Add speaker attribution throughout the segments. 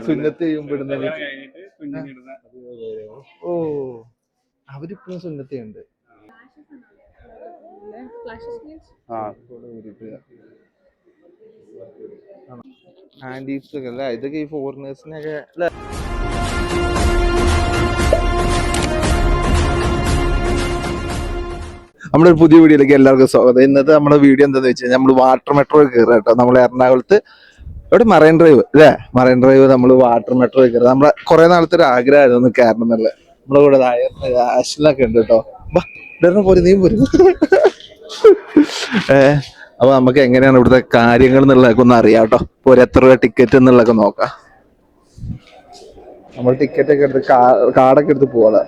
Speaker 1: സുന്നത്ത് ചെയ്യുമ്പോഴുന്ന ഓ അവരിപ്പോഴും സുന്നത്തുണ്ട്. ആന്റീസ് ഒക്കെ അല്ലേ ഇതൊക്കെ, ഈ ഫോറിനേഴ്സിനൊക്കെ അല്ലേ? നമ്മുടെ ഒരു പുതിയ വീഡിയോയിലേക്ക് എല്ലാവർക്കും സ്വാഗതം. ഇന്നത്തെ നമ്മുടെ വീഡിയോ എന്താണെന്ന് വെച്ച് കഴിഞ്ഞാൽ നമ്മൾ വാട്ടർ മെട്രോ കയറുക കേട്ടോ. നമ്മൾ എറണാകുളത്ത് ഇവിടെ മറൈൻ ഡ്രൈവ് അല്ലേ, മറൈൻ ഡ്രൈവ് നമ്മൾ വാട്ടർ മെട്രോ കയറുക. നമ്മളെ കുറെ നാളത്തെ ഒരു ആഗ്രഹമായിരുന്നു ഒന്ന് കയറണം എന്നുള്ളത്. നമ്മളെ കൂടെ ആഷിലൊക്കെ ഉണ്ട് കേട്ടോ. പോരും നീ പോരും. അപ്പൊ നമുക്ക് എങ്ങനെയാണ് ഇവിടുത്തെ കാര്യങ്ങൾ എന്നുള്ളതൊക്കെ ഒന്ന് അറിയാം കേട്ടോ. ഇപ്പോൾ എത്ര രൂപ ടിക്കറ്റ് എന്നുള്ളതൊക്കെ നോക്കാം. നമ്മൾ ടിക്കറ്റ് ഒക്കെ എടുത്ത് കാർഡൊക്കെ എടുത്ത് പോകാം.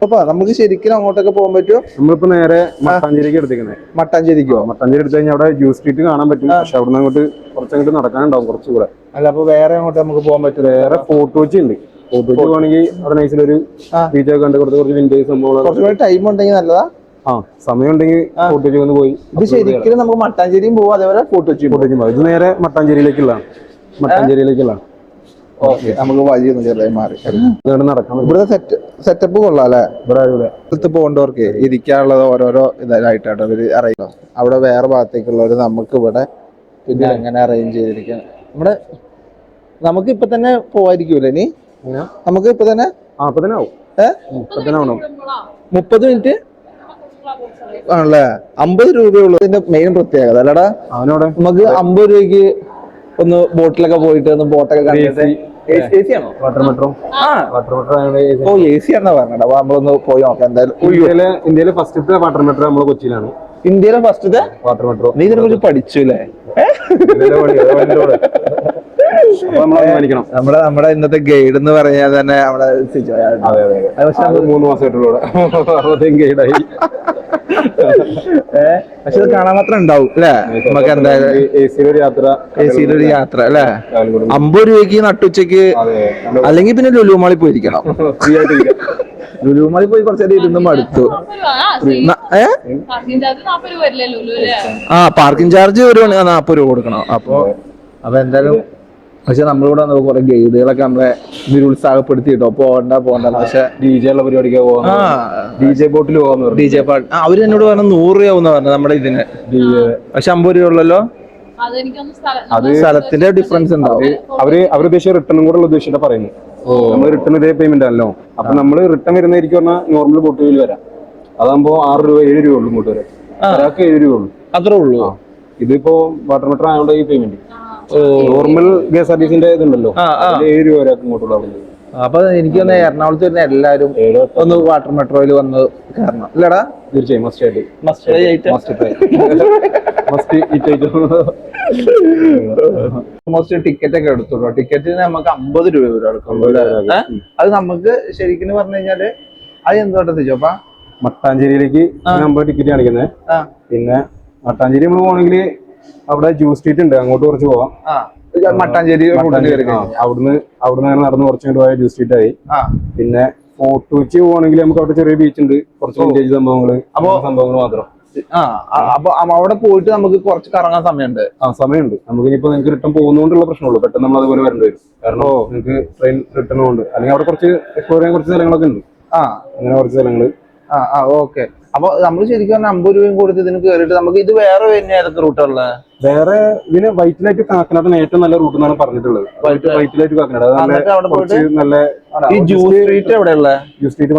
Speaker 1: അപ്പൊ നമുക്ക് ശരിക്കും അങ്ങോട്ടൊക്കെ പോകാൻ പറ്റുമോ?
Speaker 2: നമ്മളിപ്പോ നേരെ മട്ടാഞ്ചേരിക്ക് എടുത്തേക്കുന്നത്.
Speaker 1: മട്ടാഞ്ചേരിക്കോ?
Speaker 2: മട്ടാഞ്ചേരി എടുത്തു കഴിഞ്ഞാൽ അവിടെ ജ്യൂസ് സ്ട്രീറ്റ് കാണാൻ പറ്റും. പക്ഷെ അവിടെ നിന്ന് അങ്ങോട്ട് കുറച്ചങ്ങോട്ട് നടക്കാനുണ്ടാവും കുറച്ചുകൂടെ.
Speaker 1: അല്ല അപ്പൊ വേറെ അങ്ങോട്ട് നമുക്ക് പോകാൻ പറ്റും?
Speaker 2: വേറെ ഫോർട്ട് കൊച്ചി ഉണ്ട്. ഫോർട്ട് കൊച്ചി പോകണമെങ്കിൽ അവിടെ നൈസിലൊരു ബീച്ചൊക്കെ കണ്ട് കുറച്ച് വിന്റേജ് സംഭവങ്ങൾ.
Speaker 1: കുറച്ചുകൂടി ടൈം ഉണ്ടെങ്കിൽ നല്ലതാ.
Speaker 2: സമയം ഉണ്ടെങ്കിൽ ഫോർട്ട് കൊച്ചി ഒന്ന് പോയി.
Speaker 1: ഇത് ശരിക്കും നമുക്ക് മട്ടാഞ്ചേരിയും പോവാം, അതേപോലെ ഫോർട്ട് കൊച്ചിയും
Speaker 2: പോകാം. ഇത് നേരെ മട്ടാഞ്ചേരിയിലേക്കുള്ളതാണ്.
Speaker 1: ഓക്കെ, നമുക്ക് വഴിയൊന്നും ചെറുതായി മാറി
Speaker 2: നടക്കാം.
Speaker 1: ഇവിടുത്തെ സെറ്റപ്പ് കൊള്ളാം അല്ലെ? ഇവിടെ പോകേണ്ടവർക്ക് ഇരിക്കാനുള്ളത് ഓരോരോ ഇതായിട്ടാട്ടോ ഇവര് അറിയാം. അവിടെ വേറെ ഭാഗത്തേക്കുള്ളവര് നമുക്ക് ഇവിടെ പിന്നെ അങ്ങനെ അറേഞ്ച് ചെയ്തിരിക്കണം. നമുക്ക് ഇപ്പൊ തന്നെ പോവായിരിക്കൂലേ? ഇനി നമുക്ക് ഇപ്പൊ തന്നെ 30 മിനിറ്റ് ആണല്ലേ? 50 രൂപയുള്ളൂ ഇതിന്റെ മെയിൻ പ്രത്യേകത അല്ലടാ. നമുക്ക് 50 രൂപയ്ക്ക് ഒന്ന് ബോട്ടിലൊക്കെ പോയിട്ട് ഒന്ന് ബോട്ടൊക്കെ കണ്ടിട്ട്.
Speaker 2: വാട്ടർ മെട്രോ
Speaker 1: ഓ എ സി ആണെന്നാ പറഞ്ഞത്. അപ്പൊ നമ്മളൊന്ന് പോയി നോക്കാം എന്തായാലും.
Speaker 2: ഇന്ത്യയിലെ ഫസ്റ്റത്തെ വാട്ടർ മെട്രോ നമ്മള് കൊച്ചിയിലാണ്.
Speaker 1: ഇന്ത്യയിലെ ഫസ്റ്റത്തെ വാട്ടർ മെട്രോ. നീ ഇതിനെ കുറിച്ച് പഠിച്ചു അല്ലേ? നമ്മുടെ ഇന്നത്തെ ഗൈഡ് എന്ന് പറയാൻ തന്നെ നമ്മുടെ
Speaker 2: 3 മാസമായിട്ടുള്ള ഗൈഡായി.
Speaker 1: പക്ഷെ ഇത് കാണാൻ മാത്രം ഉണ്ടാവും അല്ലെ? നമുക്ക് എന്തായാലും എ സിയിലൊരു യാത്ര അല്ലെ? 50 രൂപയ്ക്ക് നട്ടുച്ചയ്ക്ക്. അല്ലെങ്കിൽ പിന്നെ ലുലുമാളിൽ പോയിരിക്കണം. ലുലുമാളിൽ പോയി കുറച്ചേരം ഇരുന്ന് മടുത്തു. പാർക്കിംഗ് ചാർജ് 40 രൂപ കൊടുക്കണം. അപ്പൊ എന്തായാലും പക്ഷെ നമ്മളിവിടെ കുറെ ഗൈഡുകളൊക്കെ നമ്മളെ നിരുത്സാഹപ്പെടുത്തി കേട്ടോ. പോകണ്ട. പക്ഷെ
Speaker 2: DJ ഉള്ള പരിപാടിക്ക് പോകാം. DJ ബോട്ടിൽ പോകാന്ന് പറഞ്ഞു.
Speaker 1: DJ പാട്ട് അവര് എന്നോട് പറഞ്ഞു 100 രൂപ പറഞ്ഞത് നമ്മുടെ ഇതിന്. പക്ഷെ 50 രൂപ ഉള്ളല്ലോ. അത് സ്ഥലത്തിന്റെ ഡിഫറൻസ് ഉണ്ടാവും.
Speaker 2: അവര് ഉദ്ദേശിച്ച റിട്ടേണും കൂടെ ഉദ്ദേശിച്ചിട്ടാ പറയുന്നത്. നമ്മൾ റിട്ടേൺ ഇതേ പേയ്മെന്റ് ആണല്ലോ. അപ്പൊ നമ്മള് റിട്ടേൺ വരുന്നതായിരിക്കും പറഞ്ഞാൽ നോർമൽ ബോട്ടിൽ വരാം. അതാകുമ്പോ 6 രൂപ 7 രൂപ ഉള്ളു ഇങ്ങോട്ട് വരാം. ഒരാൾക്ക് 7 രൂപ ഉള്ളു.
Speaker 1: അത്രേ ഉള്ളൂ.
Speaker 2: ഇതിപ്പോ വാട്ടർ മെട്രോ ആയതുകൊണ്ട് ഈ പേയ്മെന്റ് നോർമൽ KSRTCന്റെ ഇതുണ്ടല്ലോ 7 രൂപ ഒരാൾക്ക് ഇങ്ങോട്ടുള്ള.
Speaker 1: അപ്പൊ എനിക്ക് തന്നെ എറണാകുളത്ത് വരുന്ന എല്ലാരും ഒന്ന് വാട്ടർ മെട്രോയിൽ വന്ന് കയറണം അല്ലടാ?
Speaker 2: തീർച്ചയായും
Speaker 1: ടിക്കറ്റ് ഒക്കെ എടുത്തോളൂ. ടിക്കറ്റിന് നമുക്ക് 50 രൂപ എടുക്കുള്ളൂ. അത് നമുക്ക് ശരിക്കും പറഞ്ഞു കഴിഞ്ഞാല് അത് എന്തോട്ടെ ചോപ്പാ?
Speaker 2: മട്ടാഞ്ചേരിയിലേക്ക് നമ്മൾ ടിക്കറ്റ് കാണിക്കുന്നത്. പിന്നെ മട്ടാഞ്ചേരി നമ്മൾ പോകണമെങ്കിൽ അവിടെ ജ്യൂസ് സ്ട്രീറ്റ് ഉണ്ട്, അങ്ങോട്ട് കുറച്ച് പോവാം.
Speaker 1: മട്ടാഞ്ചേരി
Speaker 2: അവിടുന്ന് അങ്ങനെ നടന്ന് കുറച്ചുകൊണ്ട് പോയ ജ്യൂസ് സ്ട്രീറ്റ് ആയി. പിന്നെ ഫോർട്ട് കൊച്ചി പോവാണെങ്കിൽ നമുക്ക് അവിടെ ചെറിയ ബീച്ച് ഉണ്ട്, കുറച്ച് വിന്റേജ് സംഭവങ്ങള് മാത്രം.
Speaker 1: അപ്പൊ അവിടെ പോയിട്ട് നമുക്ക് കുറച്ച് കറങ്ങാൻ സമയമുണ്ട്.
Speaker 2: സമയമുണ്ട്. നമുക്ക് ഇനിയിപ്പോ നിങ്ങൾക്ക് റിട്ടേൺ പോകുന്നോണ്ടുള്ള പ്രശ്നമുള്ളൂ. പെട്ടെന്ന് നമ്മൾ അതുപോലെ വരേണ്ടി വരും. കാരണം നിങ്ങൾക്ക് ട്രെയിൻ റിട്ടേൺ ഉണ്ട്. അല്ലെങ്കിൽ അവിടെ കുറച്ച് എക്സ്പ്ലോർ ചെയ്യാൻ കുറച്ച് സ്ഥലങ്ങളൊക്കെ ഉണ്ട്. അങ്ങനെ കുറച്ച് സ്ഥലങ്ങള്.
Speaker 1: ഓക്കെ. അപ്പൊ നമ്മൾ ശരിക്കും 50 രൂപയും കൊടുത്ത് ഇതിന് കയറിയിട്ട് നമുക്ക് ഇത് വേറെ തന്നെ ഏതൊക്കെ റൂട്ടുള്ള?
Speaker 2: വേറെ ഇതിന് വൈറ്റിലായിട്ട് കാക്കനാടാണ് ഏറ്റവും നല്ല റൂട്ട് എന്നാണ് പറഞ്ഞിട്ടുള്ളത്. വൈറ്റിലായിട്ട് കാക്കനാട് നല്ല.
Speaker 1: ഈ ജ്യൂസ് സ്ട്രീറ്റ് എവിടെയുള്ള?
Speaker 2: ജ്യൂസ് സ്ട്രീറ്റ്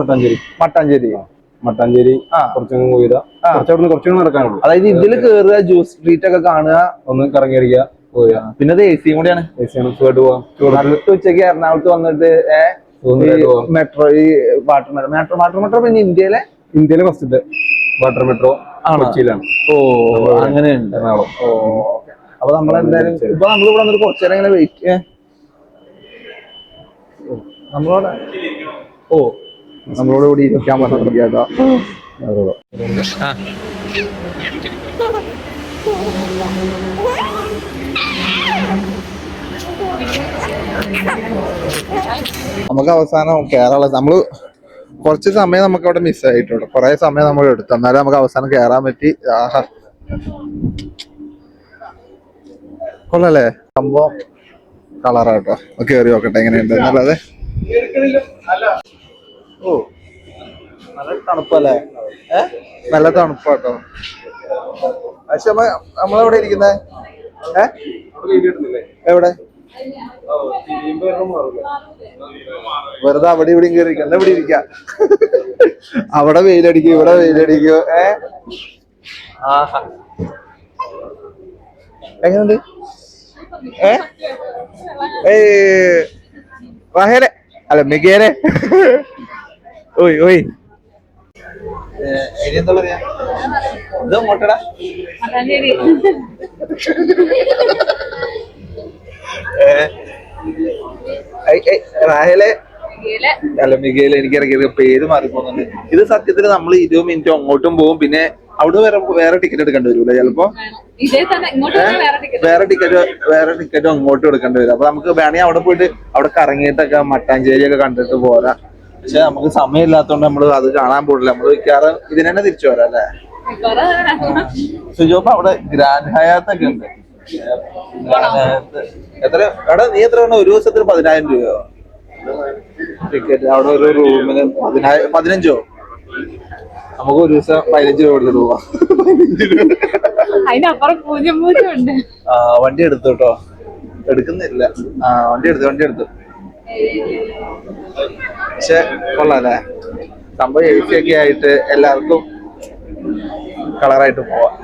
Speaker 2: മട്ടാഞ്ചേരി കുറച്ചങ്ങ് പോയില്ല. കുറച്ചവിടുന്ന് കുറച്ചുകൂടി നടക്കാനുള്ളൂ.
Speaker 1: അതായത് ഇതില് കേറുക, ജ്യൂസ് സ്ട്രീറ്റ് ഒക്കെ കാണുക,
Speaker 2: ഒന്ന് കറങ്ങി അടിക്കുക, പോവുക.
Speaker 1: പിന്നെ അത് AC കൂടിയാണ്.
Speaker 2: സുഖമായിട്ട് പോവാം.
Speaker 1: ഉച്ചയ്ക്ക് എറണാകുളത്ത് വന്നിട്ട് മെട്രോ, ഈ വാട്ടർ മെട്രോ പിന്നെ ഇന്ത്യയിലെ
Speaker 2: ഫസ്റ്റത്തെ വാട്ടർ മെട്രോ കൊച്ചിയിലാണ്.
Speaker 1: അങ്ങനെയുണ്ട്. അപ്പൊ നമ്മളെന്തായാലും ഇപ്പൊ നമ്മളിവിടെ വന്നിട്ട് കുറച്ചേരം ഇങ്ങനെ വെയിറ്റ് നമ്മളോട് കൂടി ഇരിക്കാൻ പറഞ്ഞിരിക്കാട്ടോ. നമുക്ക് അവസാനം കേരള നമ്മള് കുറച്ച് സമയം നമുക്ക് അവിടെ മിസ്സായിട്ടുണ്ട്. കുറെ സമയം നമ്മൾ എടുത്തു, എന്നാലും നമുക്ക് അവസാനം കേറാൻ പറ്റി. കൊള്ളല്ലേ സംഭവം? കളറാട്ടോ. കേറി നോക്കട്ടെ എങ്ങനെയുണ്ട് എന്നുള്ളത്. ഓ നല്ല തണുപ്പല്ലേ? നല്ല തണുപ്പാട്ടോ. പക്ഷെ നമ്മളെവിടെ ഇരിക്കുന്നേ? എവിടെ? വെറുതെ അവിടെ ഇവിടെ കയറിയിരിക്കാം. എന്നാ ഇവിടെ ഇരിക്കാം. അവിടെ വെയിലടിക്കും, ഇവിടെ വെയിലടിക്കും. ആഹാ എങ്ങനെയുണ്ട്? റാഹേലെ അല്ല മികേലെ. ഓയ് ഓയ് ഇനി എന്താ പറയാ? ഇത് അങ്ങോട്ടടാ. റാഹേലെ അല്ല മികേല്. എനിക്ക് ഇടയ്ക്ക് പേര് മാറിപ്പോകുന്നുണ്ട്. ഇത് സത്യത്തിൽ നമ്മൾ 20 മിനിറ്റ് അങ്ങോട്ടും പോകും, പിന്നെ അവിടെ വേറെ ടിക്കറ്റ് എടുക്കേണ്ടി വരൂല ചിലപ്പോ. വേറെ ടിക്കറ്റും അങ്ങോട്ടും എടുക്കേണ്ടി വരും. അപ്പൊ നമുക്ക് വേണമെങ്കിൽ അവിടെ പോയിട്ട് അവിടെ കറങ്ങിയിട്ടൊക്കെ മട്ടാഞ്ചേരി ഒക്കെ കണ്ടിട്ട് പോരാ. പക്ഷെ നമുക്ക് സമയമില്ലാത്തതുകൊണ്ട് നമ്മള് അത് കാണാൻ പോകില്ല. നമ്മള് മിക്കവാറും ഇതിന് തന്നെ തിരിച്ചു വരാം അല്ലേ? സുജോപ്പ അവിടെ ഗ്രാൻഡ് ഹയാത്ത് ഒക്കെ ഉണ്ട്. എത്ര എടാ നീ എത്ര വേണം? ഒരു ദിവസത്തിന് 10,000 രൂപയോ ടിക്കറ്റ്? അവിടെ ഒരു റൂമിന് 15,000. നമുക്ക് ഒരു ദിവസം 15 രൂപ കൊടുത്തിട്ട് പോവാം. വണ്ടി എടുത്തു കേട്ടോ. എടുക്കുന്നില്ല. വണ്ടി എടുത്തു. പക്ഷെ കൊള്ളാല്ലേ സംഭവം? AC ഒക്കെ ആയിട്ട് എല്ലാവർക്കും കളറായിട്ട് പോവാം.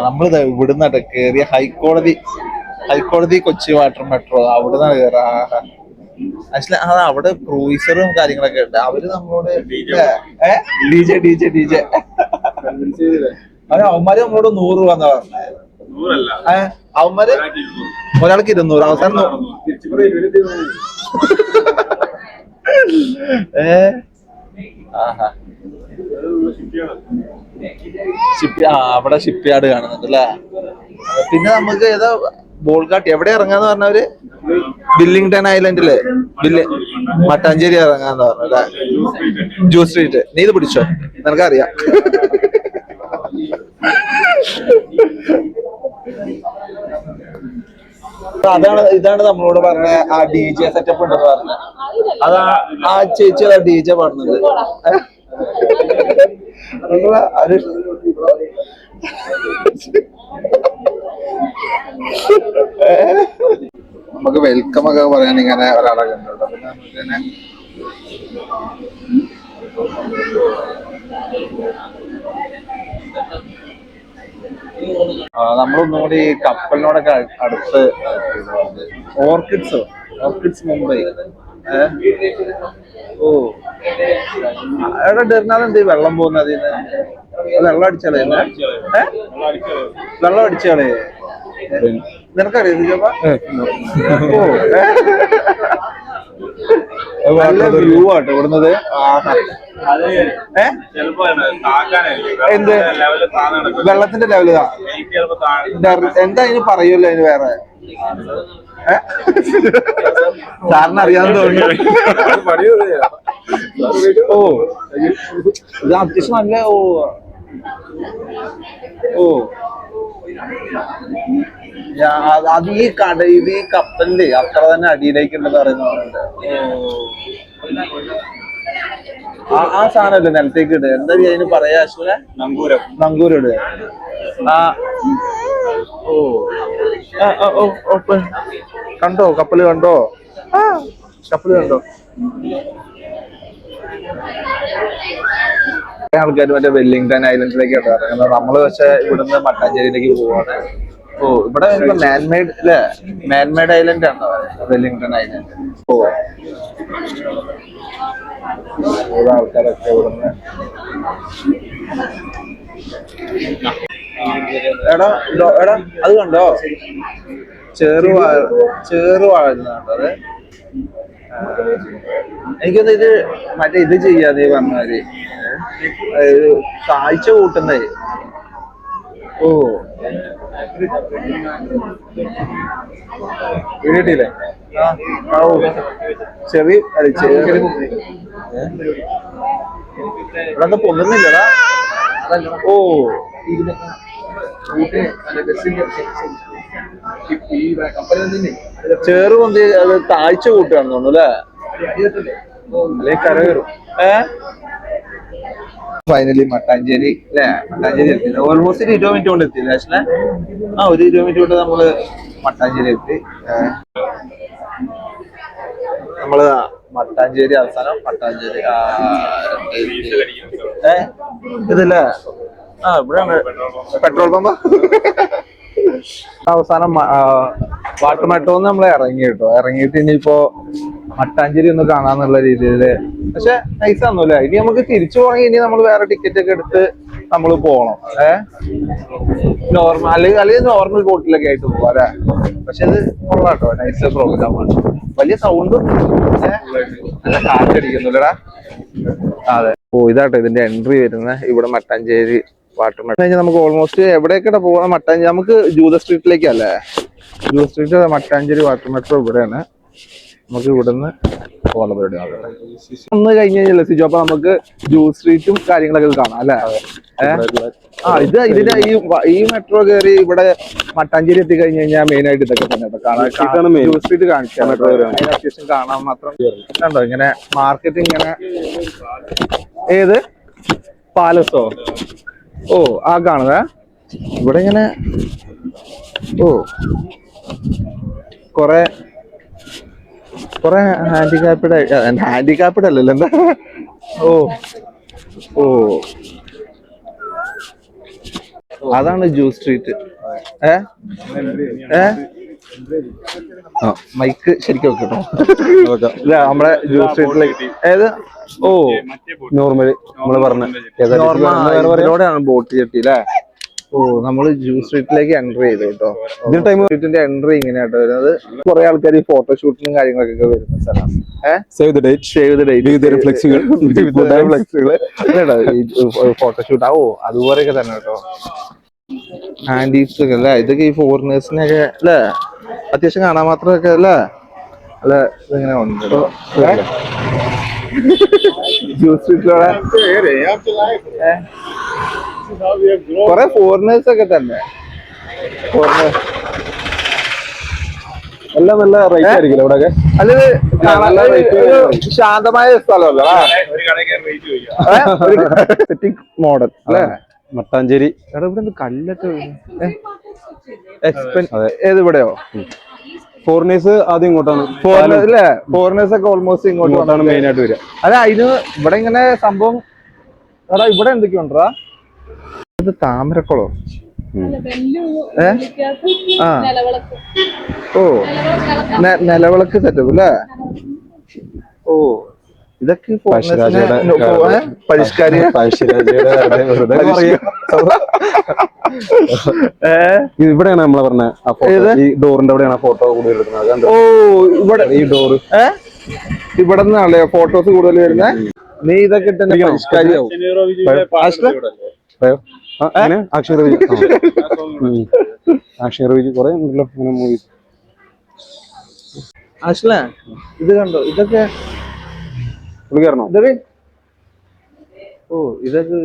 Speaker 1: നമ്മളിത് ഇവിടുന്ന് കേറിയ ഹൈക്കോടതി കൊച്ചി വാട്ടർ മെട്രോ അവിടുന്ന് കയറാ. ആക്ച്വലി അവിടെ ക്രൂയിസറും കാര്യങ്ങളൊക്കെ ഉണ്ട്. അവര് നമ്മളോട് DJ അവന്മാര് നമ്മളോട് 100 രൂപ എന്നാ പറഞ്ഞത്. അവന്മാര് ഒരാൾക്ക് 200. അവസാനം അവിടെ ഷിപ്പ് യാർഡ് കാണുന്നുണ്ട് അല്ലേ? പിന്നെ നമുക്ക് ഏതാ ബോൾഗാട്ടി എവിടെ ഇറങ്ങാന്ന് പറഞ്ഞവര്? ബില്ലിംഗ്ടൺ ഐലൻഡില് മട്ടാഞ്ചേരി ഇറങ്ങാന്ന് പറഞ്ഞല്ലേ? ജൂ സ്ട്രീറ്റ്. നീ ഇത് പിടിച്ചോ, നിനക്കറിയാം. ഇതാണ് നമ്മളോട് പറഞ്ഞ ആ DJ സെറ്റപ്പ് ഉണ്ടെന്ന് പറഞ്ഞ. അതാ ആ ചേച്ചി DJ പാടുന്നത്. നമുക്ക് വെൽക്കം ഒക്കെ പറയാൻ ഇങ്ങനെ ഒരാളെ കണ്ടോ. പിന്നെ നമുക്ക് തന്നെ നമ്മളൊന്നും കൂടി കപ്പലിനോടൊക്കെ അടുത്ത് ഓർക്കിഡ്സ് മുംബൈ. ഓ എവിടെ ഡെർനാൾ എന്ത് വെള്ളം പോകുന്നത്? അതിന് വെള്ളം അടിച്ചാളേ. വെള്ളം അടിച്ചാളേ. നിനക്കറിയാം? നല്ല വ്യൂ ആട്ടോ ഇവിടുന്നത്. എന്ത് വെള്ളത്തിന്റെ ലെവല് എന്താ അതിന് പറയുമല്ലോ? അതിന് വേറെ സാറിന് അറിയാന്ന് തോന്നുന്നു. ഓ ഇത് അത്യാവശ്യം നല്ല. ഓ അത് ഈ ഇത് ഈ കപ്പലില് അത്ര തന്നെ അടിയിലേക്ക് ഉണ്ടെന്ന് പറയുന്നുണ്ട്. ആ സാധനല്ലേ നിലത്തേക്ക് ഇടുക? എന്താ അതിന് പറയാ അശ്വന? നങ്കൂരം ഇടുക. കണ്ടോ കപ്പല്? കണ്ടോ ആൾക്കാർ മറ്റേ വെല്ലിംഗ്ടൺ ഐലൻഡിലേക്ക് ഇറങ്ങുന്നത്. നമ്മള് പക്ഷെ ഇവിടുന്ന് മട്ടാഞ്ചേരിയിലേക്ക് പോവാണ്. ഓ ഇവിടെ മാൻമെയ്ഡ് അല്ലേ? മാൻമെയ്ഡ് ഐലൻഡ് ആണോ വെല്ലിംഗ്ടൺ ഐലൻഡ്? ഓ ആൾക്കാരൊക്കെ ഇവിടുന്ന്. എടാ അത് കണ്ടോ? ചേറുവാഴുന്നുണ്ടോ അത്? എനിക്കൊന്ന് ഇത് മറ്റേ ഇത് ചെയ്യാതെ പറഞ്ഞാല് കാഴ്ച കൂട്ടുന്നേ. ഓ വീട്ടില്ലേ? ചെറിയ ഇവിടെ പൊങ്ങുന്നില്ലടാ. ഓ ചേറ് പൊന്തി അത് താഴ്ച കൂട്ടുകയാണെന്ന് തോന്നുന്നു അല്ലേ കര കയറും ഫൈനലി മട്ടാഞ്ചേരി അല്ലേ മട്ടാഞ്ചേരി എത്തി ഓൾമോസ്റ്റ് ഒരു 20 മിനിറ്റ് കൊണ്ട് എത്തി നാഷണൽ ഒരു 20 മിനിറ്റ് കൊണ്ട് നമ്മള് മട്ടാഞ്ചേരി എത്തി നമ്മള് മട്ടാഞ്ചേരി അവസാനം മട്ടാഞ്ചേരി ഇതല്ലേ ഇവിടെയാണ് പെട്രോൾ പമ്പ് അവസാനം വാട്ടർ മെട്രോന്ന് നമ്മൾ ഇറങ്ങി കേട്ടോ ഇറങ്ങിയിട്ട് ഇനിയിപ്പോ മട്ടാഞ്ചേരി ഒന്ന് കാണാന്നുള്ള രീതിയില് പക്ഷെ നൈസാന്നൂല്ലേ ഇനി നമുക്ക് തിരിച്ചു പോകണമെങ്കിൽ ഇനി നമ്മൾ വേറെ ടിക്കറ്റ് ഒക്കെ എടുത്ത് നമ്മൾ പോകണം നോർമൽ അല്ലെങ്കിൽ നോർമൽ ബോട്ടിലൊക്കെ ആയിട്ട് പോവാം അല്ലെ പക്ഷെ ഇത് കൊള്ളാട്ടോ നൈസ് പ്രോഗ്രാമാണ് വലിയ സൗണ്ടും നല്ല കാറ്റടിക്കുന്നില്ലടാ അതെ ഇതാട്ടോ ഇതിന്റെ എൻട്രി വരുന്നത് ഇവിടെ മട്ടാഞ്ചേരി വാട്ടർ മെട്രോ കഴിഞ്ഞാൽ നമുക്ക് ഓൾമോസ്റ്റ് എവിടേക്കാണ് പോകണം മട്ടാഞ്ചേരി നമുക്ക് ജൂത സ്ട്രീറ്റിലേക്കല്ലേ ജൂത സ്ട്രീറ്റ് മട്ടാഞ്ചേരി വാട്ടർ മെട്രോ ഇവിടെയാണ് നമുക്ക് ഇവിടുന്ന് പോകാനുള്ള പരിപാടി ഒന്ന് കഴിഞ്ഞ് കഴിഞ്ഞാൽ സിജോ അപ്പൊ നമുക്ക് ജൂസ് സ്ട്രീറ്റും കാര്യങ്ങളൊക്കെ കാണാം അല്ലെ ഇതിന്റെ ഈ മെട്രോ കയറി ഇവിടെ മട്ടാഞ്ചേരി എത്തി കഴിഞ്ഞ് കഴിഞ്ഞാൽ മെയിൻ ആയിട്ട് ഇതൊക്കെ തന്നെ കാണാൻ ജൂസ് സ്ട്രീറ്റ് കാണിക്കാം മെട്രോ അതിന് അത്യാവശ്യം കാണാൻ മാത്രം കണ്ടോ ഇങ്ങനെ മാർക്കറ്റ് ഇങ്ങനെ ഏത് പാലസോ കാണുന്നേ ഇവിടെ ഇങ്ങനെ കൊറേ ഹാൻഡികാപ്ഡ് അല്ലല്ലോ എന്താ അതാണ് ജ്യൂസ് സ്ട്രീറ്റ് മൈക്ക് ശരിക്കും വെക്കട്ടോ നമ്മളെ ജ്യൂസ് സ്ട്രീറ്റിലേക്ക് ഏത്
Speaker 2: നോർമലി നമ്മള്
Speaker 1: പറഞ്ഞോടെയാണ് ബോട്ട് ചെട്ടി അല്ലേ നമ്മള് ജ്യൂസ് സ്ട്രീറ്റിലേക്ക് എൻട്രി ചെയ്തു കേട്ടോ ഇതിന് ടൈം സ്ട്രീറ്റിന്റെ എൻട്രി ഇങ്ങനെയാട്ടോ വരുന്നത് കുറെ ആൾക്കാർ ഈ ഫോട്ടോഷൂട്ടിനും കാര്യങ്ങളൊക്കെ വരുന്ന സ്ഥലം ഫോട്ടോഷൂട്ട് അതുപോലെയൊക്കെ തന്നെ കേട്ടോ ആന്റീസ് ഒക്കെ അല്ലേ ഇതൊക്കെ ഈ ഫോറിനേഴ്സിനൊക്കെ അല്ലേ അത്യാവശ്യം കാണാൻ മാത്രമൊക്കെ അല്ലേ അല്ല ഇതിങ്ങനെ ഉണ്ട് ജ്യൂസ് സ്ട്രീറ്റിലൂടെ കൊറേ ഫോറിനേഴ്സ് ഒക്കെ തന്നെ
Speaker 2: എല്ലാം നല്ല റേറ്റ് ആയിരിക്കും ഇവിടെ
Speaker 1: അല്ലത് ശാന്തമായ സ്ഥലമല്ല മോഡൽ അല്ലേ
Speaker 2: മട്ടാഞ്ചേരി
Speaker 1: ഇവിടെ കല്ലൊക്കെ ഏത് ഇവിടെയോ
Speaker 2: ഫോറിനേഴ്സ് ആദ്യം ഇങ്ങോട്ടാണ്
Speaker 1: അല്ലേ ഫോറിനേഴ്സ് ഒക്കെ ഓൾമോസ്റ്റ് ഇങ്ങോട്ടാണ്
Speaker 2: മെയിൻ ആയിട്ട് വരിക
Speaker 1: അതെ അതിന് ഇവിടെ ഇങ്ങനെ സംഭവം എടാ ഇവിടെ എന്തൊക്കെയുണ്ടാ ഇത് താമരക്കുളോ നിലവിളക്ക് സെറ്റപ്പ് അല്ലേ ഇതൊക്കെ
Speaker 2: ഇവിടെയാണ് നമ്മളെ പറഞ്ഞ ഈ ഡോറിന്റെ അവിടെയാണ് ഫോട്ടോ കൂടുതൽ എടുക്കുന്നത്
Speaker 1: ഇവിടെ ഈ ഡോറ് ഇവിടെ നിന്നാണല്ലേ ഫോട്ടോസ് കൂടുതൽ വരുന്നത് നീ ഇതൊക്കെ ഇട്ടെ പരിഷ്കാരിയാവും
Speaker 2: അക്ഷയ റോജി കുറെ ഉണ്ടല്ലോ അങ്ങനെ മൂവീസ്
Speaker 1: ആഷ്ല ഇത് കണ്ടോ ഇതൊക്കെ ഇതൊക്കെ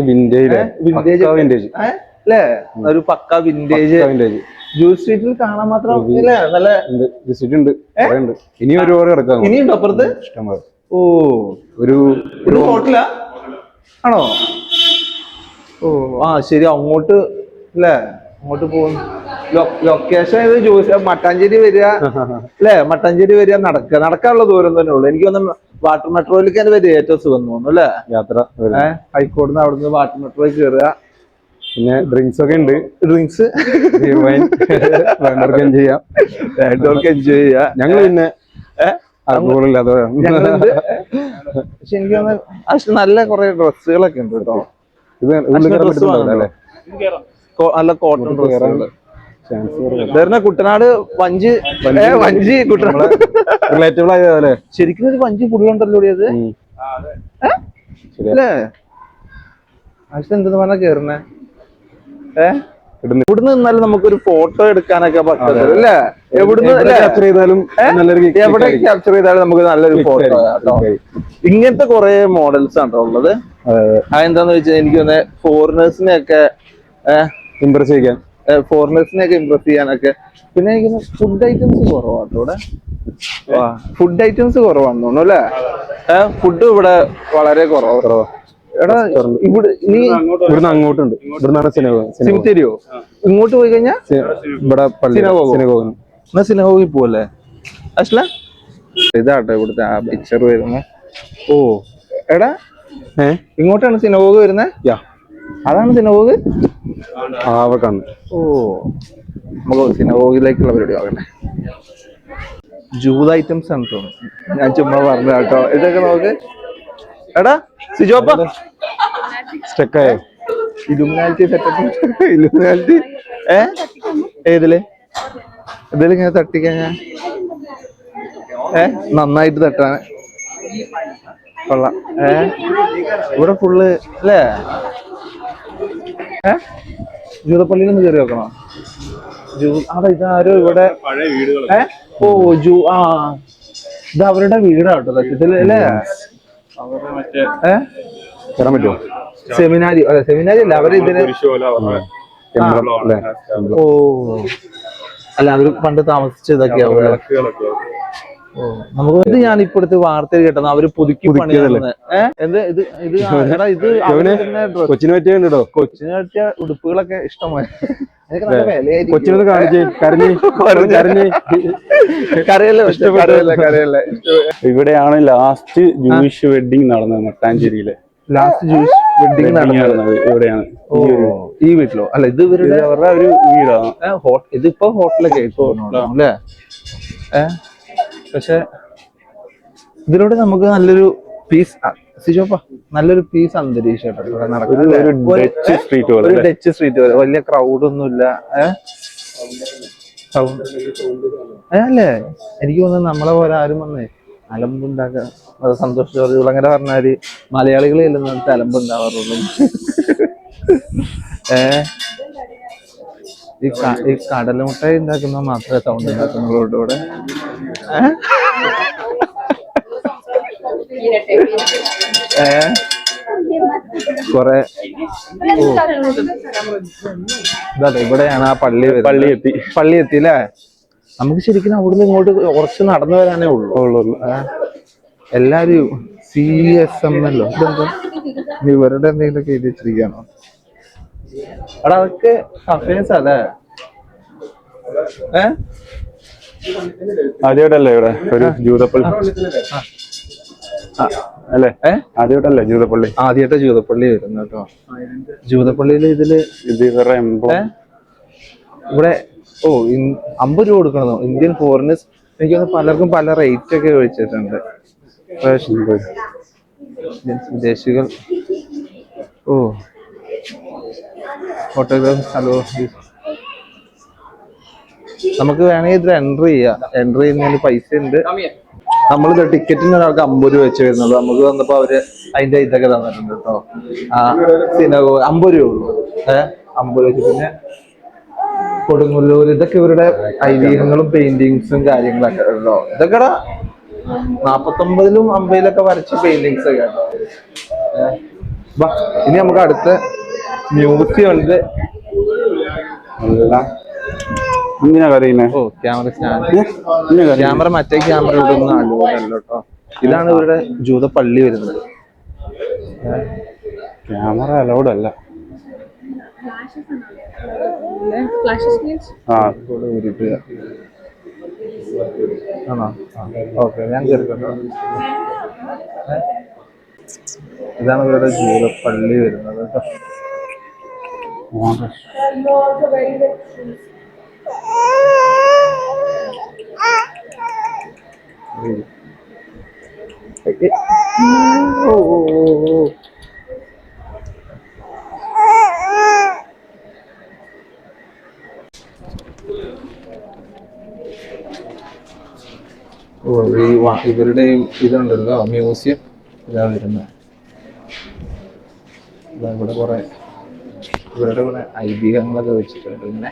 Speaker 2: വിന്റേജ്
Speaker 1: അല്ലേ ഒരു പക്ക വിന്റേജ് ജ്യൂസ് സ്ട്രീറ്റിൽ കാണാൻ മാത്രം നല്ല
Speaker 2: ഉണ്ട് ഇനി ഒരുപാട് കിടക്കാം
Speaker 1: ഇനിയുണ്ടോ അപ്പുറത്ത്
Speaker 2: ഇഷ്ടംപോലെ
Speaker 1: ഒരു ഹോട്ടലാ ആണോ ശരി അങ്ങോട്ട് അല്ലേ അങ്ങോട്ട് പോകും ലൊക്കേഷൻ ഇത് ജ്യൂസ് മട്ടാഞ്ചേരി വരിക അല്ലേ മട്ടാഞ്ചേരി വരിക നടക്കാനുള്ള ദൂരം തന്നെ ഉള്ളു എനിക്ക് തോന്നുന്നു വാട്ടർ മെട്രോയിലേക്ക് തന്നെ വരിക ഏറ്റവും സുഖം തോന്നുന്നു അല്ലേ
Speaker 2: യാത്ര
Speaker 1: ഹൈക്കോടതിന്ന് അവിടുന്ന് വാട്ടർ മെട്രോയിൽ കയറുക
Speaker 2: പിന്നെ ഡ്രിങ്ക്സ് ഒക്കെ ഉണ്ട്
Speaker 1: ഡ്രിങ്ക്സ് എൻജോയ് ചെയ്യാം
Speaker 2: ഞങ്ങൾ പിന്നെ
Speaker 1: പക്ഷെ എനിക്ക് തോന്നുന്നു നല്ല കുറെ ഡ്രസ്സുകളൊക്കെ ഉണ്ട് കേട്ടോ നല്ല കോട്ടൺ ഡ്രസ്സുകൾ കുട്ടനാട് വഞ്ചി കുട്ടനാട്
Speaker 2: റിലേറ്റബിൾ ആയതല്ലേ
Speaker 1: ശരിക്കും ഒരു വഞ്ചി ഫുള്ളുണ്ടല്ലോ അത് അല്ലേ ആശ എന്തെന്ന് പറഞ്ഞാ കേറുന്നേ ഇവിടുന്ന് നിന്നാലും നമുക്കൊരു ഫോട്ടോ എടുക്കാനൊക്കെ പറ്റുന്നത് അല്ലേ എവിടുന്ന്
Speaker 2: ക്യാപ്ചർ ചെയ്താലും
Speaker 1: എവിടെ ക്യാപ്ചർ ചെയ്താലും നമുക്ക് നല്ലൊരു ഫോട്ടോ കേട്ടോ ഇങ്ങനത്തെ കുറെ മോഡൽസ് ആണോ ഉള്ളത് അതെന്താന്ന് വെച്ചാൽ എനിക്ക് തോന്നുന്നത് ഫോറിനേഴ്സിനെയൊക്കെ
Speaker 2: ഇംപ്രസ് ചെയ്യിക്കാൻ.
Speaker 1: ഫോറിനേഴ്സിനെയൊക്കെ ഇംപ്രസ് ചെയ്യാനൊക്കെ. പിന്നെ എനിക്ക് ഫുഡ് ഐറ്റംസ് കുറവാട്ടോ ഇവിടെ. ഫുഡ് ഐറ്റംസ് കുറവാണെന്ന് തോന്നുന്നു അല്ലേ? ഫുഡ് ഇവിടെ വളരെ കുറവാ. എടാ ഇവിടെ നീ
Speaker 2: ഇവിടുന്ന് അങ്ങോട്ടുണ്ട്. ഇവിടുന്നാണ്
Speaker 1: സിമിത്തേരിയോ? ഇങ്ങോട്ട് പോയി കഴിഞ്ഞാൽ
Speaker 2: ഇവിടെ സിനഗോഗ്.
Speaker 1: എന്നാ സിനഗോഗിൽ പോവല്ലേ അശ്ല? ഇതാട്ടോ ഇവിടുത്തെ ആ പിക്ചർ വരുന്നത്. ഓ എടാ ഇങ്ങോട്ടാണ് സിനഗോഗ് വരുന്നത്? അതാണ് സിനഗോഗ്. ഓ നമുക്ക് സിനഗോഗിലേക്കുള്ള പരിപാടി ആകട്ടെ. ജൂത ഐറ്റംസ് ആണ് തോന്നുന്നു. ഞാൻ ചുമ്മാ പറഞ്ഞ കേട്ടോ. ഇതൊക്കെ നോക്ക്. എടാ സിജോപ്പ
Speaker 2: സ്റ്റക്കായോ?
Speaker 1: ഇലുമിനാലിറ്റി സെറ്റപ്പ്. ഇലുമിനാലിറ്റി ഏതില് ഇങ്ങനെ തട്ടിക്കഴിഞ്ഞാ നന്നായിട്ട് തട്ടാൻ കൊള്ളാം. ഇവിടെ ഫുള്ള് അല്ലേ? ജൂതപ്പള്ളിയിൽ നിന്ന് കയറി വെക്കണോ? അതാ ഇതാരോ ഇവിടെ. ഓ ഇത് അവരുടെ വീടാട്ടോ സത്യത്തില് അല്ലേ?
Speaker 2: കയറാൻ പറ്റുമോ?
Speaker 1: സെമിനാരി അല്ല, സെമിനാരി അല്ല, അവര് ഇതിന്. ഓ അല്ല, അവര് പണ്ട് താമസിച്ച ഇതൊക്കെയാവും. ഓ നമുക്ക് ഇത് ഞാൻ ഇപ്പൊ അടുത്ത് വാർത്തയിൽ കേട്ടത് അവര് പുതുക്കി പണിതല്ലേ.
Speaker 2: കൊച്ചിന് പറ്റിയ
Speaker 1: കൊച്ചിന് പറ്റിയ ഉടുപ്പുകളൊക്കെ ഇഷ്ടമായി.
Speaker 3: ഇവിടെയാണ് ലാസ്റ്റ് ജൂയിഷ് വെഡിങ് നടന്നത് മട്ടാഞ്ചേരിയിലെ.
Speaker 1: ലാസ്റ്റ് ജൂയിഷ് വെഡിങ് നടന്നത്
Speaker 3: ഇവിടെയാണ്.
Speaker 1: ഈ വീട്ടിലോ? അല്ല, ഇത് ഇവരുടെ
Speaker 3: ഒരു വീടാണ്.
Speaker 1: ഇതിപ്പോ ഹോട്ടലൊക്കെ അല്ലേ? പക്ഷെ ഇതിലൂടെ നമുക്ക് നല്ലൊരു പീസ് സിജോപ്പ നല്ലൊരു പീസ് അന്തരീക്ഷം
Speaker 3: ഡച്ച് സ്ട്രീറ്റ്
Speaker 1: പോലെ. വലിയ ക്രൗഡൊന്നുമില്ല. അല്ലേ? എനിക്ക് തോന്നുന്നു നമ്മളെ പോലെ ആരും വന്നേ അലമ്പുണ്ടാക്കാൻ. സന്തോഷ് ജോർജ് കുളങ്ങര പറഞ്ഞാല് മലയാളികൾ ചെല്ലുന്നിടത്ത് അലമ്പുണ്ടാവാറുള്ളൂ. ഈ കടലമുട്ടായി ഉണ്ടാക്കുന്ന മാത്രമേ സൗണ്ട് ഉണ്ടാക്കുന്നുള്ളൂ ഇവിടെ. കൊറേ ഇവിടെയാണ് ആ പള്ളി എത്തി അല്ലേ? നമുക്ക് ശരിക്കും അവിടുന്ന് ഇങ്ങോട്ട് കുറച്ച് നടന്നു വരാനേ ഉള്ളൂ. എല്ലാരും CSML ഇതെന്താ ഇവരുടെ എന്തെങ്കിലുമൊക്കെ എഴുതി വെച്ചിരിക്കുകയാണോ? അവിടെ അതൊക്കെ കഫേഴ്സ് അല്ലേ?
Speaker 3: ആദ്യമായിട്ടല്ലേ ഇവിടെ ഒരു ജൂതപ്പള്ളി അല്ലേ? ആദ്യമായിട്ടല്ലേ ജൂതപ്പള്ളി?
Speaker 1: ആദ്യമായിട്ട് ജൂതപ്പള്ളി വരുന്നു കേട്ടോ. ജൂതപ്പള്ളിയില് ഇത്
Speaker 3: ഇവരുടെ
Speaker 1: ഇവിടെ 50 രൂപ കൊടുക്കണോ? ഇന്ത്യൻ ഫോറിനേഴ്സ് എനിക്ക് തോന്നുന്നു പലർക്കും പല റേറ്റ് ഒക്കെ വെച്ചിട്ടുണ്ട്. വിദേശികൾ ഫോട്ടോഗ്രാഫ്. ഹലോ, നമുക്ക് വേണമെങ്കിൽ ഇതിൽ എൻട്രി ചെയ്യുന്നതിന് പൈസ ഉണ്ട്. നമ്മളിത് ടിക്കറ്റിന് ഒരാൾക്ക് 50 രൂപ വെച്ച് വരുന്നുള്ളൂ. നമുക്ക് വന്നപ്പോ അവര് അതിന്റെ ഇതൊക്കെ തന്നിട്ടുണ്ട് കേട്ടോ. സിനഗോഗ് 50 രൂപ ഉള്ളൂ. 50 വെച്ച്. പിന്നെ കൊടുങ്ങല്ലൂർ, ഇതൊക്കെ ഇവരുടെ ഐതിഹ്യങ്ങളും പെയിന്റിങ്സും കാര്യങ്ങളൊക്കെ ഉണ്ടോ. ഇതൊക്കെ 49ലും 50ലൊക്കെ വരച്ച പെയിന്റിങ്സ് ഒക്കെ ഉണ്ടോ. ഇനി നമുക്ക് അടുത്ത മ്യൂസിയം ഉണ്ട്. ക്യാമറ മറ്റേ ക്യാമറ ഇടുന്ന അല്ലോ കേട്ടോ. ഇതാണ് ഇവരുടെ ജൂത പള്ളി വരുന്നത്.
Speaker 3: ക്യാമറ അലൗഡ് അല്ല.
Speaker 1: ആണോ? ഓക്കെ, ഞാൻ കേൾക്കട്ടോ. ഇതാണ് ഇവരുടെ ജൂത പള്ളി വരുന്നത് കേട്ടോ. ഇവരുടെ ഇതുണ്ടല്ലോ മ്യൂസിയം. ഇതാ വരുന്നത്. ഇവിടെ കുറെ ഇവരുടെ കുറെ ഐതിഹ്യങ്ങളൊക്കെ വെച്ചിട്ടുണ്ട് ഇങ്ങനെ.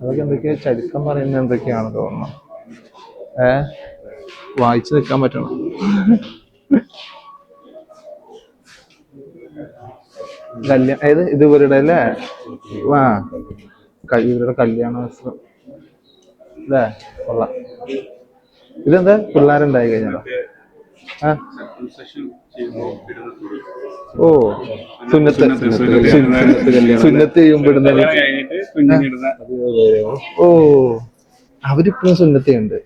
Speaker 1: അതൊക്കെ എന്തൊക്കെയാ ചരിത്രം പറയുന്നത് എന്തൊക്കെയാണ് തോന്നുന്നു. വായിച്ചു നിൽക്കാൻ പറ്റണം. ഏത് ഇത് ഇവരുടെ അല്ലേ? ഇവരുടെ കല്യാണ വസ്ത്രം അല്ലേ? കൊള്ളാം. ഇതെന്താ പിള്ളേരുണ്ടായി കഴിഞ്ഞാലോ? ഓ സുന്നത്ത് സുന്നത്ത് ചെയ്യുമ്പോഴുന്ന. ഓ അവരിപ്പോഴും സുന്നത്തുണ്ട്.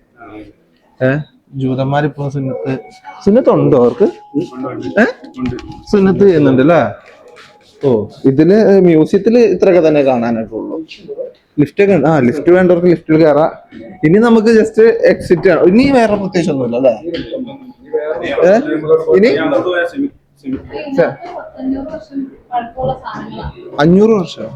Speaker 1: ജൂതന്മാരിപ്പോഴും സുന്നത്തുണ്ടോ അവർക്ക്? സുന്നത്ത് ചെയ്യുന്നുണ്ട് അല്ലേ? ഓ ഇതില് മ്യൂസിയത്തില് ഇത്രയൊക്കെ തന്നെ കാണാനായിട്ടുള്ളൂ. ലിഫ്റ്റ് ഒക്കെ ലിഫ്റ്റ് വേണ്ടവർക്ക് ലിഫ്റ്റിൽ കയറാം. ഇനി നമുക്ക് ജസ്റ്റ് എക്സിറ്റ് ആണ്. ഇനി വേറെ പ്രത്യേകിച്ച് ഒന്നുമില്ല അല്ലേ? ഇനി 500 വർഷം.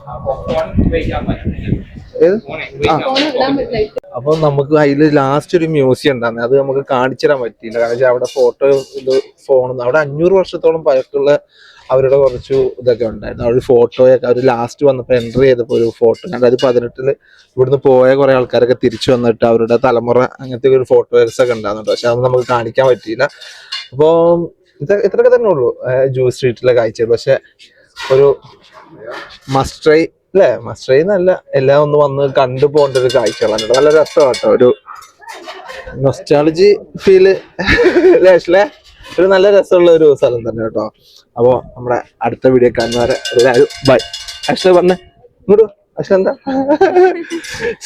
Speaker 1: അപ്പൊ നമുക്ക് അതില് ലാസ്റ്റ് ഒരു മ്യൂസിയം ഉണ്ടായിരുന്നു. അത് നമുക്ക് കാണിച്ചു തരാൻ പറ്റിയില്ല. കാരണം അവിടെ ഫോട്ടോ ഇത് ഫോണൊന്നും അവിടെ 500 വർഷത്തോളം പഴക്കമുള്ള അവരുടെ കുറച്ച് ഇതൊക്കെ ഉണ്ടായിരുന്നു. അവർ ഫോട്ടോയൊക്കെ അവർ ലാസ്റ്റ് വന്നപ്പോൾ എൻട്രി ചെയ്തപ്പോൾ ഒരു ഫോട്ടോ 2018 ഇവിടുന്ന് പോയ കുറെ ആൾക്കാരൊക്കെ തിരിച്ചു വന്നിട്ട് അവരുടെ തലമുറ അങ്ങനത്തെ ഒരു ഫോട്ടോസ് ഒക്കെ ഉണ്ടാകുന്നുണ്ട്. പക്ഷെ അത് നമുക്ക് കാണിക്കാൻ പറ്റിയില്ല. അപ്പോൾ ഇത്രയൊക്കെ തന്നെ ഉള്ളൂ ജൂ സ്ട്രീറ്റിലെ കാഴ്ചകൾ. പക്ഷെ ഒരു മസ്റ്റ് ട്രൈ അല്ലേ? മസ്റ്റ് ട്രൈ എന്നല്ല, എല്ലാം ഒന്ന് വന്ന് കണ്ടു പോകേണ്ട ഒരു കാഴ്ചകളാണ്. നല്ല രസമാണ് കേട്ടോ. ഒരു നൊസ്റ്റാളജി ഫീല് ലേശല്ലേ? ഒരു നല്ല രസമുള്ള ഒരു സ്ഥലം തന്നെ കേട്ടോ. അപ്പോൾ നമ്മുടെ അടുത്ത വീഡിയോ കാണുന്നവരെ എല്ലാവരും ബൈ. അക്ഷര പറഞ്ഞേ ഇങ്ങോട്ട്. അക്ഷര എന്താ?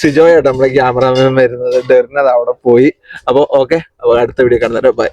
Speaker 1: സിജോയാട്ടോ നമ്മളെ ക്യാമറാമാൻ വരുന്നത്. ഡെറിനത് അവിടെ പോയി. അപ്പോൾ ഓക്കെ. അപ്പോൾ അടുത്ത വീഡിയോ കാണുന്നവരെ ബൈ.